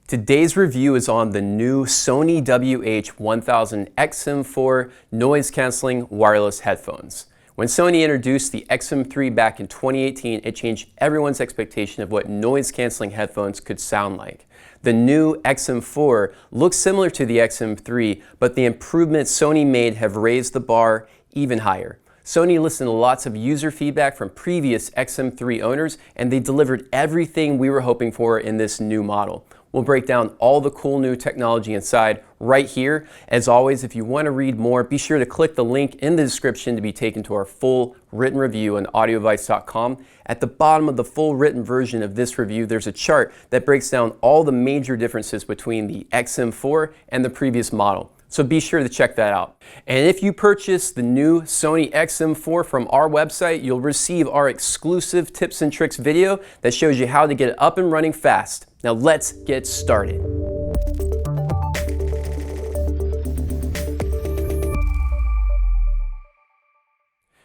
Today's review is on the new Sony WH-1000XM4 noise-canceling wireless headphones. When Sony introduced the XM3 back in 2018, it changed everyone's expectation of what noise-canceling headphones could sound like. The new XM4 looks similar to the XM3, but the improvements Sony made have raised the bar even higher. Sony listened to lots of user feedback from previous XM3 owners, and they delivered everything we were hoping for in this new model. We'll break down all the cool new technology inside right here. As always, if you want to read more, be sure to click the link in the description to be taken to our full written review on audioadvice.com. At the bottom of the full written version of this review, there's a chart that breaks down all the major differences between the XM4 and the previous model. So be sure to check that out. And if you purchase the new Sony XM4 from our website, you'll receive our exclusive tips and tricks video that shows you how to get it up and running fast. Now let's get started.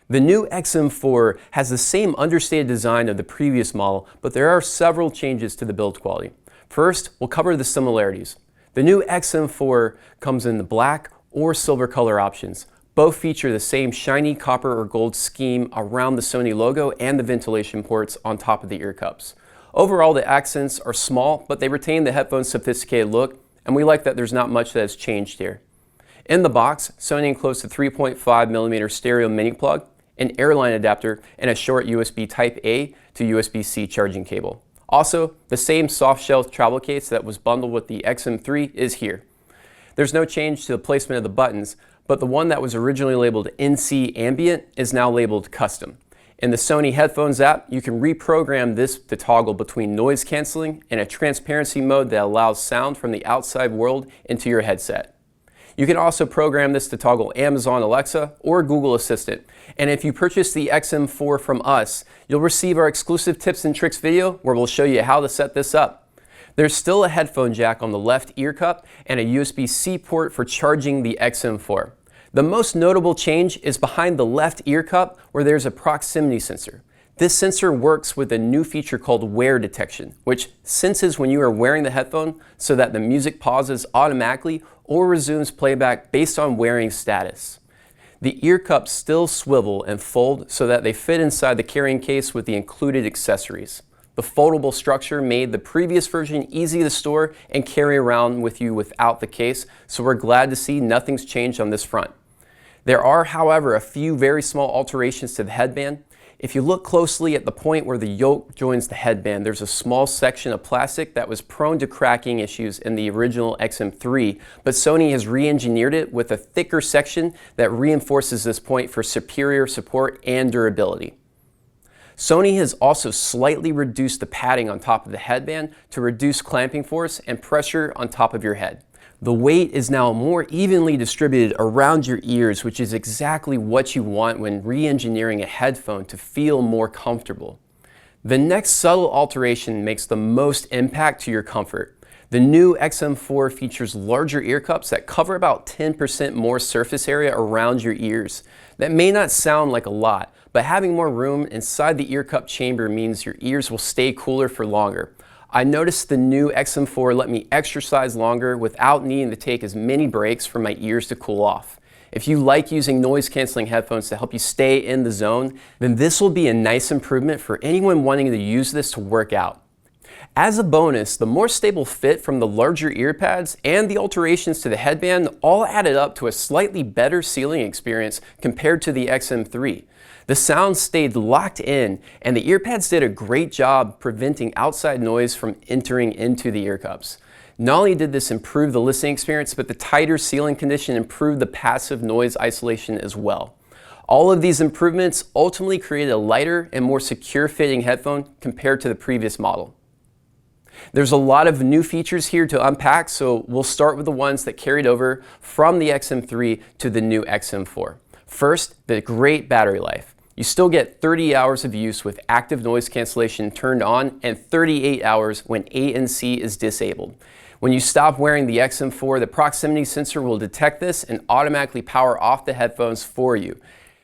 The new XM4 has the same understated design of the previous model, but there are several changes to the build quality. First, we'll cover the similarities. The new XM4 comes in the black or silver color options. Both feature the same shiny copper or gold scheme around the Sony logo and the ventilation ports on top of the ear cups. Overall, the accents are small, but they retain the headphone's sophisticated look, and we like that there's not much that has changed here. In the box, Sony enclosed a 3.5mm stereo mini plug, an airline adapter, and a short USB Type-A to USB-C charging cable. Also, the same soft-shell travel case that was bundled with the XM3 is here. There's no change to the placement of the buttons, but the one that was originally labeled NC Ambient is now labeled Custom. In the Sony Headphones app, you can reprogram this to toggle between noise canceling and a transparency mode that allows sound from the outside world into your headset. You can also program this to toggle Amazon Alexa or Google Assistant. And if you purchase the XM4 from us, you'll receive our exclusive tips and tricks video where we'll show you how to set this up. There's still a headphone jack on the left ear cup and a USB-C port for charging the XM4. The most notable change is behind the left ear cup where there's a proximity sensor. This sensor works with a new feature called wear detection, which senses when you are wearing the headphone so that the music pauses automatically or resumes playback based on wearing status. The ear cups still swivel and fold so that they fit inside the carrying case with the included accessories. The foldable structure made the previous version easy to store and carry around with you without the case, so we're glad to see nothing's changed on this front. There are, however, a few very small alterations to the headband. If you look closely at the point where the yoke joins the headband, there's a small section of plastic that was prone to cracking issues in the original XM3, but Sony has re-engineered it with a thicker section that reinforces this point for superior support and durability. Sony has also slightly reduced the padding on top of the headband to reduce clamping force and pressure on top of your head. The weight is now more evenly distributed around your ears, which is exactly what you want when re-engineering a headphone to feel more comfortable. The next subtle alteration makes the most impact to your comfort. The new XM4 features larger ear cups that cover about 10% more surface area around your ears. That may not sound like a lot, but having more room inside the ear cup chamber means your ears will stay cooler for longer. I noticed the new XM4 let me exercise longer without needing to take as many breaks for my ears to cool off. If you like using noise-canceling headphones to help you stay in the zone, then this will be a nice improvement for anyone wanting to use this to work out. As a bonus, the more stable fit from the larger ear pads and the alterations to the headband all added up to a slightly better ceiling experience compared to the XM3. The sound stayed locked in, and the ear pads did a great job preventing outside noise from entering into the ear cups. Not only did this improve the listening experience, but the tighter ceiling condition improved the passive noise isolation as well. All of these improvements ultimately created a lighter and more secure fitting headphone compared to the previous model. There's a lot of new features here to unpack, so we'll start with the ones that carried over from the XM3 to the new XM4. First, the great battery life. You still get 30 hours of use with active noise cancellation turned on and 38 hours when ANC is disabled. When you stop wearing the XM4, the proximity sensor will detect this and automatically power off the headphones for you.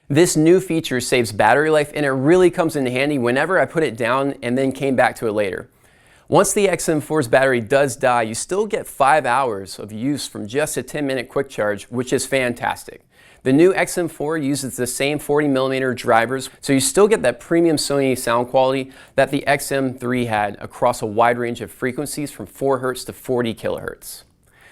This new feature saves battery life, and it really comes in handy whenever I put it down and then came back to it later. Once the XM4's battery does die, you still get 5 hours of use from just a 10-minute quick charge, which is fantastic. The new XM4 uses the same 40mm drivers, so you still get that premium Sony sound quality that the XM3 had across a wide range of frequencies from 4 Hz to 40 kHz.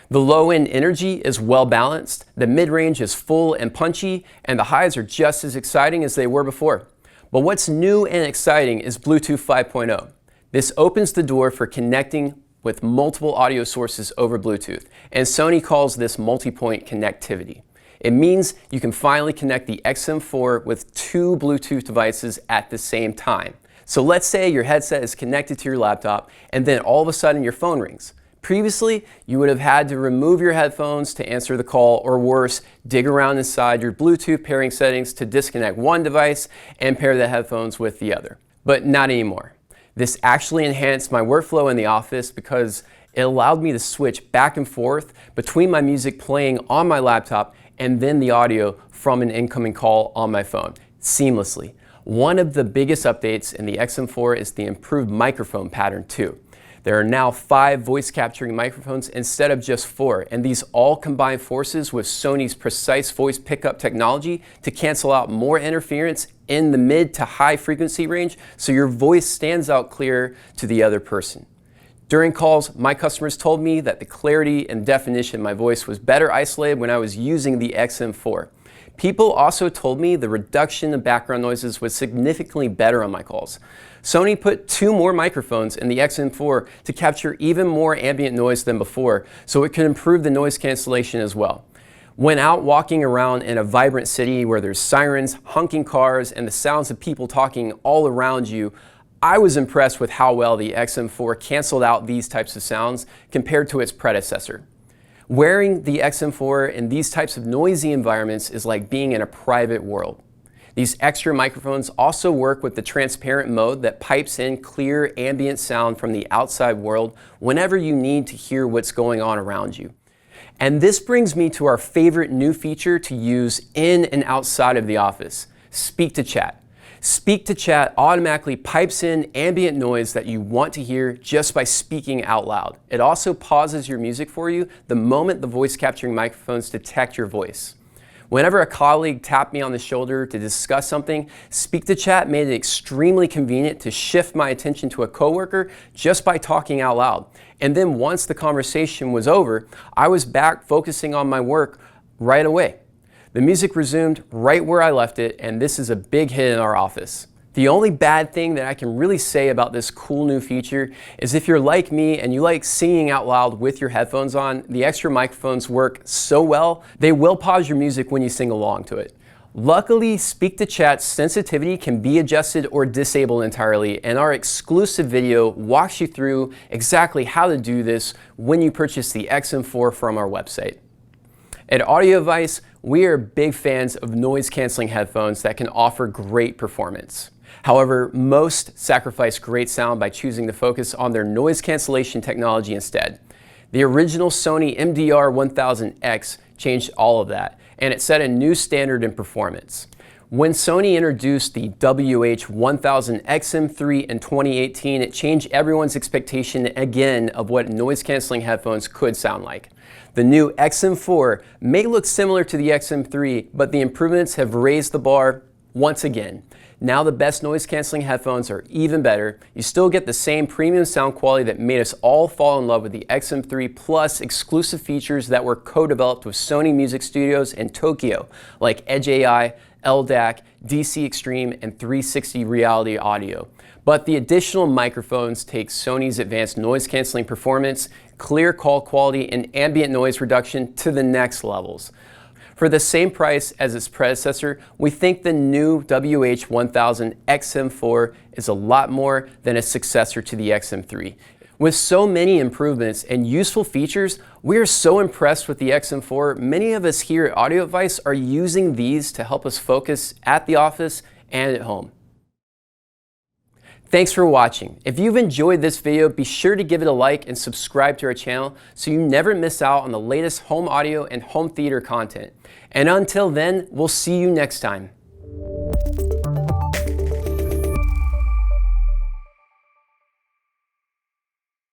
The low-end energy is well balanced, the mid-range is full and punchy, and the highs are just as exciting as they were before. But what's new and exciting is Bluetooth 5.0. This opens the door for connecting with multiple audio sources over Bluetooth, and Sony calls this multi-point connectivity. It means you can finally connect the XM4 with 2 Bluetooth devices at the same time. So let's say your headset is connected to your laptop and then all of a sudden your phone rings. Previously, you would have had to remove your headphones to answer the call, or worse, dig around inside your Bluetooth pairing settings to disconnect one device and pair the headphones with the other. But not anymore. This actually enhanced my workflow in the office because it allowed me to switch back and forth between my music playing on my laptop and then the audio from an incoming call on my phone seamlessly. One of the biggest updates in the XM4 is the improved microphone pattern too. There are now 5 voice capturing microphones instead of just 4, and these all combine forces with Sony's precise voice pickup technology to cancel out more interference in the mid to high frequency range so your voice stands out clearer to the other person. During calls, my customers told me that the clarity and definition of my voice was better isolated when I was using the XM4. People also told me the reduction of background noises was significantly better on my calls. Sony put 2 more microphones in the XM4 to capture even more ambient noise than before, so it could improve the noise cancellation as well. When out walking around in a vibrant city where there's sirens, honking cars, and the sounds of people talking all around you, I was impressed with how well the XM4 canceled out these types of sounds compared to its predecessor. Wearing the XM4 in these types of noisy environments is like being in a private world. These extra microphones also work with the transparent mode that pipes in clear ambient sound from the outside world whenever you need to hear what's going on around you. And this brings me to our favorite new feature to use in and outside of the office: Speak to Chat. Speak to Chat automatically pipes in ambient noise that you want to hear just by speaking out loud. It also pauses your music for you the moment the voice capturing microphones detect your voice. Whenever a colleague tapped me on the shoulder to discuss something, Speak to Chat made it extremely convenient to shift my attention to a coworker just by talking out loud. And then once the conversation was over, I was back focusing on my work right away. The music resumed right where I left it, and this is a big hit in our office. The only bad thing that I can really say about this cool new feature is if you're like me and you like singing out loud with your headphones on, the extra microphones work so well, they will pause your music when you sing along to it. Luckily, Speak to Chat's sensitivity can be adjusted or disabled entirely, and our exclusive video walks you through exactly how to do this when you purchase the XM4 from our website. At AudioAdvice, we are big fans of noise-canceling headphones that can offer great performance. However, most sacrifice great sound by choosing to focus on their noise cancellation technology instead. The original Sony WH-1000X changed all of that, and it set a new standard in performance. When Sony introduced the WH-1000XM3 in 2018, it changed everyone's expectation again of what noise-canceling headphones could sound like. The new XM4 may look similar to the XM3, but the improvements have raised the bar once again. Now the best noise-canceling headphones are even better. You still get the same premium sound quality that made us all fall in love with the XM3, plus exclusive features that were co-developed with Sony Music Studios in Tokyo, like Edge AI, LDAC, DC Extreme, and 360 Reality Audio. But the additional microphones take Sony's advanced noise-canceling performance, clear call quality, and ambient noise reduction to the next levels. For the same price as its predecessor, we think the new WH-1000XM4 is a lot more than a successor to the XM3. With so many improvements and useful features, we are so impressed with the XM4. Many of us here at AudioAdvice are using these to help us focus at the office and at home. Thanks for watching. If you've enjoyed this video, be sure to give it a like and subscribe to our channel so you never miss out on the latest home audio and home theater content. And until then, we'll see you next time.